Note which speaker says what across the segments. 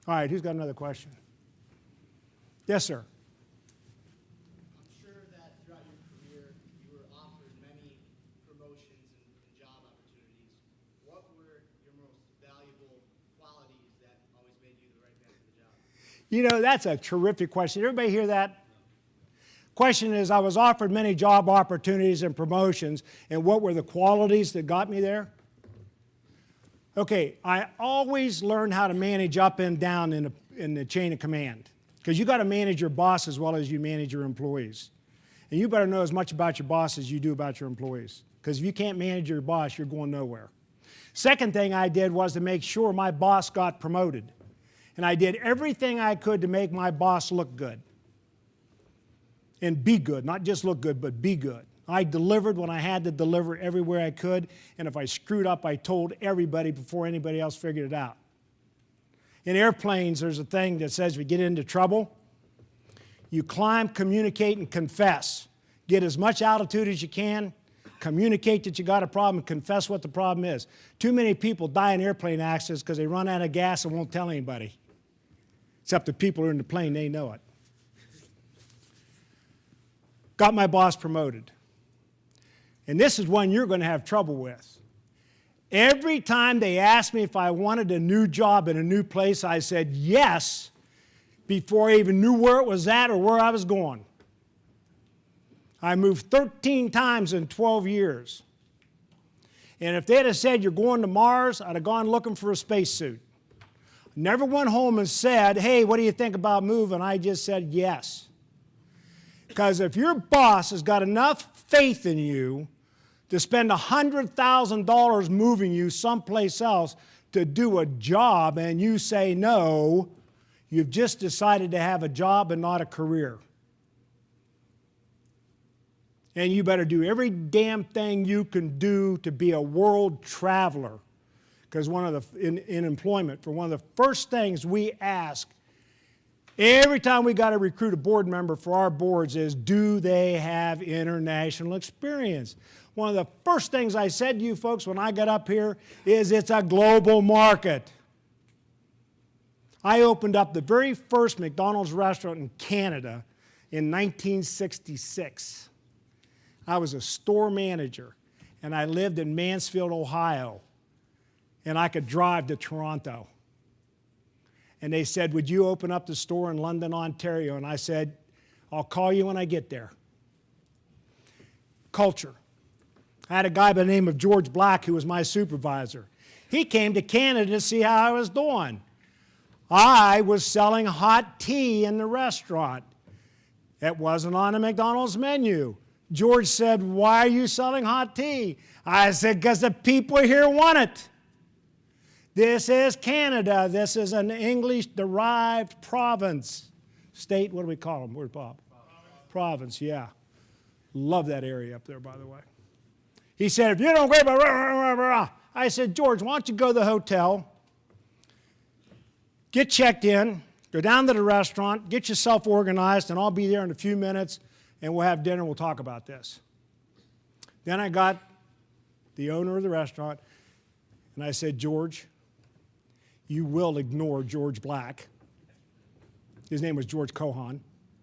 Speaker 1: All right, who's got another question? Yes, sir.
Speaker 2: I'm sure that throughout your career, you were offered many promotions and job opportunities. What were your most valuable qualities that always made you the right man for the job?
Speaker 1: You know, that's a terrific question. Everybody hear that? Question is, I was offered many job opportunities and promotions, and what were the qualities that got me there? Okay, I always learned how to manage up and down in the chain of command, because you got to manage your boss as well as you manage your employees. And you better know as much about your boss as you do about your employees, because if you can't manage your boss, you're going nowhere. Second thing I did was to make sure my boss got promoted. And I did everything I could to make my boss look good. And be good, not just look good, but be good. I delivered when I had to deliver everywhere I could, and if I screwed up, I told everybody before anybody else figured it out. In airplanes, there's a thing that says if you get into trouble, you climb, communicate, and confess. Get as much altitude as you can, communicate that you got a problem, and confess what the problem is. Too many people die in airplane accidents because they run out of gas and won't tell anybody. Except the people who are in the plane, they know it. Got my boss promoted. And this is one you're going to have trouble with. Every time they asked me if I wanted a new job in a new place, I said yes before I even knew where it was at or where I was going. I moved 13 times in 12 years. And if they'd have said, you're going to Mars, I'd have gone looking for a spacesuit. Never went home and said, hey, what do you think about moving? I just said yes. Because if your boss has got enough faith in you to spend $100,000 moving you someplace else to do a job and you say no, you've just decided to have a job and not a career. And you better do every damn thing you can do to be a world traveler. Because in employment, for one of the first things we ask every time we got to recruit a board member for our boards is, do they have international experience? One of the first things I said to you folks when I got up here is it's a global market. I opened up the very first McDonald's restaurant in Canada in 1966. I was a store manager, and I lived in Mansfield, Ohio, and I could drive to Toronto. And they said, would you open up the store in London, Ontario? And I said, I'll call you when I get there. Culture. I had a guy by the name of George Black who was my supervisor. He came to Canada to see how I was doing. I was selling hot tea in the restaurant. It wasn't on the McDonald's menu. George said, why are you selling hot tea? I said, because the people here want it. This is Canada. This is an English-derived province. State, what do we call them? Where's Bob? Province, yeah. Love that area up there, by the way. He said, if you don't go, blah, blah, blah. I said, George, why don't you go to the hotel, get checked in, go down to the restaurant, get yourself organized, and I'll be there in a few minutes, and we'll have dinner and we'll talk about this. Then I got the owner of the restaurant, and I said, George, you will ignore George Black. His name was George Cohan. I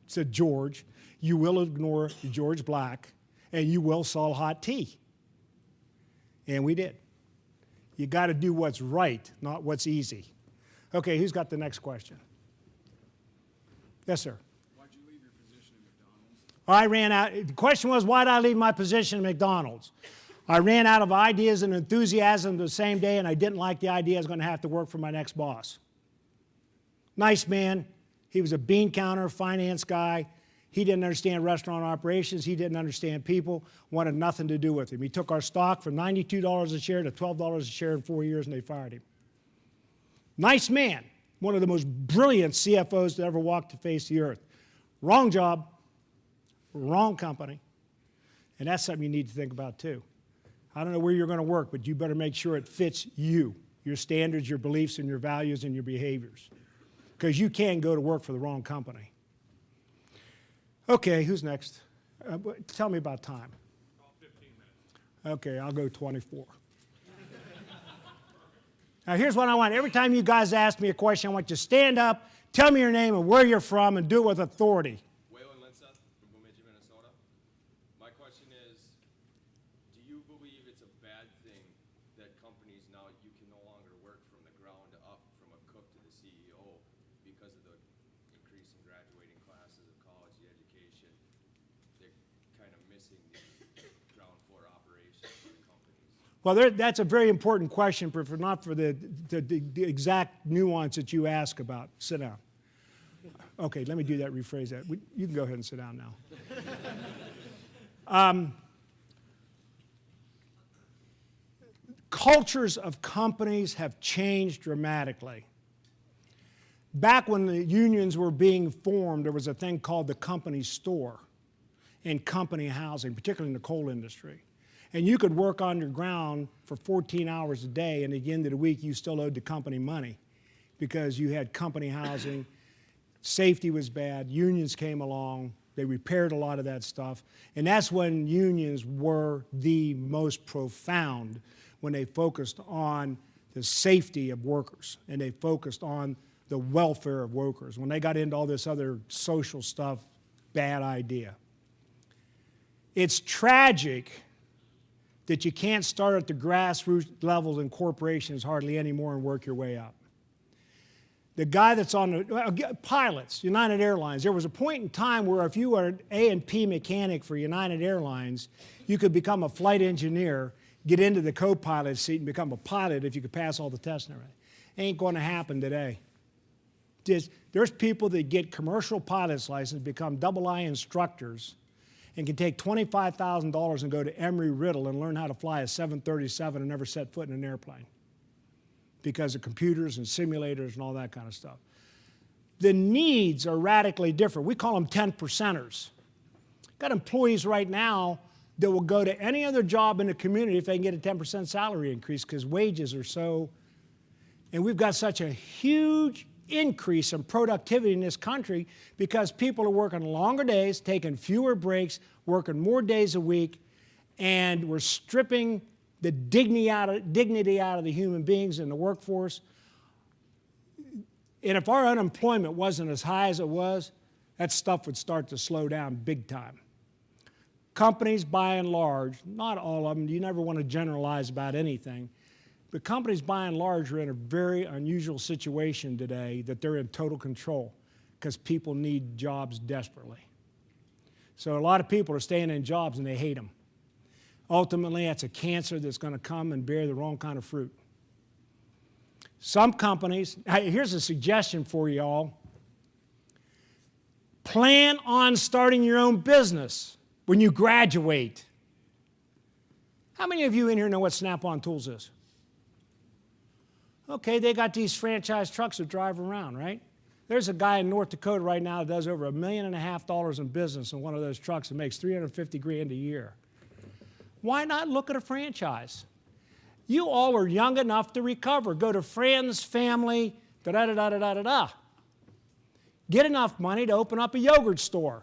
Speaker 1: said, George, you will ignore George Black, and you will sell hot tea. And we did. You got to do what's right, not what's easy. Okay, who's got the next question? Yes, sir.
Speaker 3: Why'd you leave your position at McDonald's?
Speaker 1: I ran out. The question was, why did I leave my position at McDonald's? I ran out of ideas and enthusiasm the same day, and I didn't like the idea I was going to have to work for my next boss. Nice man. He was a bean counter, finance guy. He didn't understand restaurant operations. He didn't understand people. Wanted nothing to do with him. He took our stock from $92 a share to $12 a share in 4 years, and they fired him. Nice man. One of the most brilliant CFOs to ever walk the face of the earth. Wrong job, wrong company. And that's something you need to think about too. I don't know where you're going to work, but you better make sure it fits you, your standards, your beliefs, and your values, and your behaviors. Because you can go to work for the wrong company. Okay, who's next? Tell me about time.
Speaker 3: 15 minutes.
Speaker 1: Okay, I'll go 24. Now here's what I want. Every time you guys ask me a question, I want you to stand up, tell me your name and where you're from, and do it with authority.
Speaker 4: Waylon Linseth from Bemidji, Minnesota. My question is, do you believe it's a bad thing that companies now, you can no longer work from the ground up, from a cook to the CEO, because of the increase in graduating classes of college, the education? They're kind of missing the ground floor operations of the companies.
Speaker 1: Well, that's a very important question, but not for the exact nuance that you ask about. Sit down. Okay, let me do that, rephrase that. You can go ahead and sit down now. Cultures of companies have changed dramatically. Back when the unions were being formed, there was a thing called the company store and company housing, particularly in the coal industry. And you could work underground for 14 hours a day, and at the end of the week, you still owed the company money because you had company housing. Safety was bad. Unions came along. They repaired a lot of that stuff. And that's when unions were the most profound, when they focused on the safety of workers and they focused on the welfare of workers. When they got into all this other social stuff, bad idea. It's tragic that you can't start at the grassroots levels in corporations hardly anymore and work your way up. The guy that's on the pilots, United Airlines, there was a point in time where if you were an A&P mechanic for United Airlines, you could become a flight engineer, get into the co-pilot seat and become a pilot if you could pass all the tests and everything. Ain't going to happen today. There's people that get commercial pilot's license, become double-I instructors, and can take $25,000 and go to Embry-Riddle and learn how to fly a 737 and never set foot in an airplane because of computers and simulators and all that kind of stuff. The needs are radically different. We call them 10%ers. Got employees right now that will go to any other job in the community if they can get a 10% salary increase because wages are so, and we've got such a huge increase in productivity in this country because people are working longer days, taking fewer breaks, working more days a week, and we're stripping the dignity out of the human beings in the workforce. And if our unemployment wasn't as high as it was, that stuff would start to slow down big time. Companies, by and large, not all of them, you never want to generalize about anything, but companies, by and large, are in a very unusual situation today that they're in total control because people need jobs desperately. So a lot of people are staying in jobs and they hate them. Ultimately, that's a cancer that's going to come and bear the wrong kind of fruit. Some companies, here's a suggestion for you all. Plan on starting your own business when you graduate. How many of you in here know what Snap-on Tools is? Okay, they got these franchise trucks that drive around, right? There's a guy in North Dakota right now that does over $1.5 million in business in one of those trucks and makes $350,000 a year. Why not look at a franchise? You all are young enough to recover. Go to friends, family, da-da-da-da-da-da-da. Get enough money to open up a yogurt store.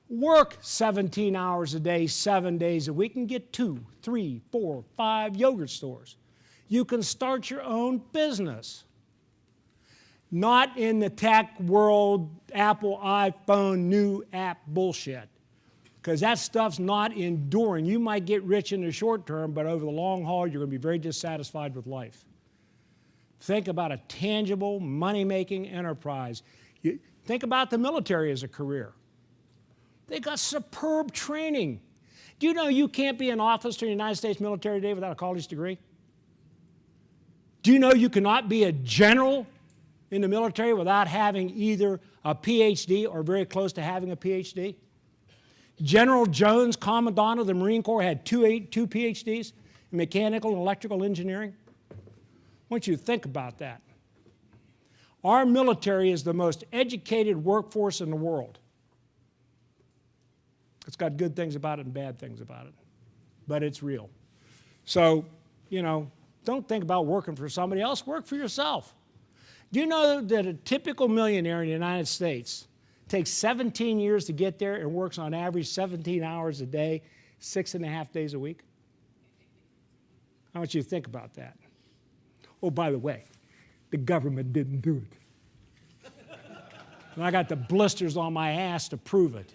Speaker 1: Work 17 hours a day, 7 days a week, and get 2, 3, 4, 5 yogurt stores. You can start your own business. Not in the tech world, Apple, iPhone, new app bullshit. Because that stuff's not enduring. You might get rich in the short term, but over the long haul, you're going to be very dissatisfied with life. Think about a tangible, money-making enterprise. Think about the military as a career. They got superb training. Do you know you can't be an officer in the United States military today without a college degree? Do you know you cannot be a general in the military without having either a PhD or very close to having a PhD? General Jones, Commandant of the Marine Corps, had two PhDs in mechanical and electrical engineering. I want you to think about that. Our military is the most educated workforce in the world. It's got good things about it and bad things about it, but it's real. So, don't think about working for somebody else, work for yourself. Do you know that a typical millionaire in the United States takes 17 years to get there and works on average 17 hours a day, 6.5 days a week? I want you to think about that. Oh, by the way, the government didn't do it. And I got the blisters on my ass to prove it.